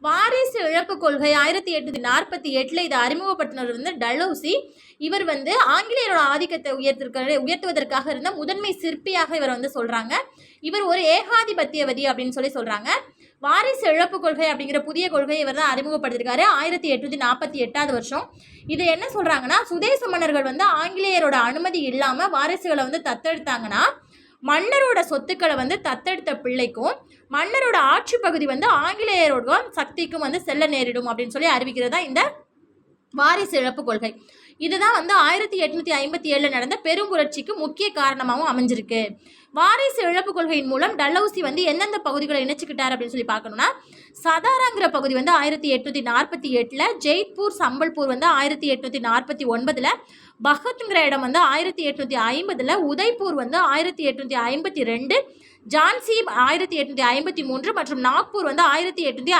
வாரிசு இழப்பு கொள்கை 1848 இதை அறிமுகப்படுத்தினவர் வந்து டலௌசி. இவர் வந்து ஆங்கிலேயரோட ஆதிக்கத்தை உயர்த்துவதற்காக இருந்த முதன்மை சிற்பியாக இவர் வந்து சொல்றாங்க. இவர் ஒரு ஏகாதிபத்தியவாதி அப்படின்னு சொல்றாங்க. வாரிசு இழப்பு கொள்கை அப்படிங்கிற புதிய கொள்கையை இவர் தான் அறிமுகப்படுத்திருக்காரு 1848 வருஷம். இது என்ன சொல்றாங்கன்னா, சுதேச மன்னர்கள் வந்து ஆங்கிலேயரோட அனுமதி இல்லாம வாரிசுகளை வந்து தத்தெடுத்தாங்கன்னா மன்னரோட சொத்துக்களை வந்து தத்தெடுத்த பிள்ளைக்கும் மன்னரோட ஆட்சி பகுதி வந்து ஆங்கிலேயரோட சக்திக்கும் வந்து செல்ல நேரிடும் அப்படின்னு சொல்லி அறிவிக்கிறதா இந்த வாரிசு இழப்பு கொள்கை. இதுதான் வந்து 1857 நடந்த பெரும் புரட்சிக்கு முக்கிய காரணமாகவும் அமைஞ்சிருக்கு. வாரிசு இழப்பு கொள்கையின் மூலம் டலௌசி வந்து எந்தெந்த பகுதிகளை இணைச்சுக்கிட்டார் அப்படின்னு சொல்லி பார்க்கணும்னா, சதாராங்கிற பகுதி வந்து 1848, ஜெய்ப்பூர் சம்பல்பூர் வந்து 1849, பகத்ங்கிற இடம் வந்து 1850, உதய்பூர் வந்து 1852, ஜான்சி 1853 மற்றும் நாக்பூர் வந்து 1850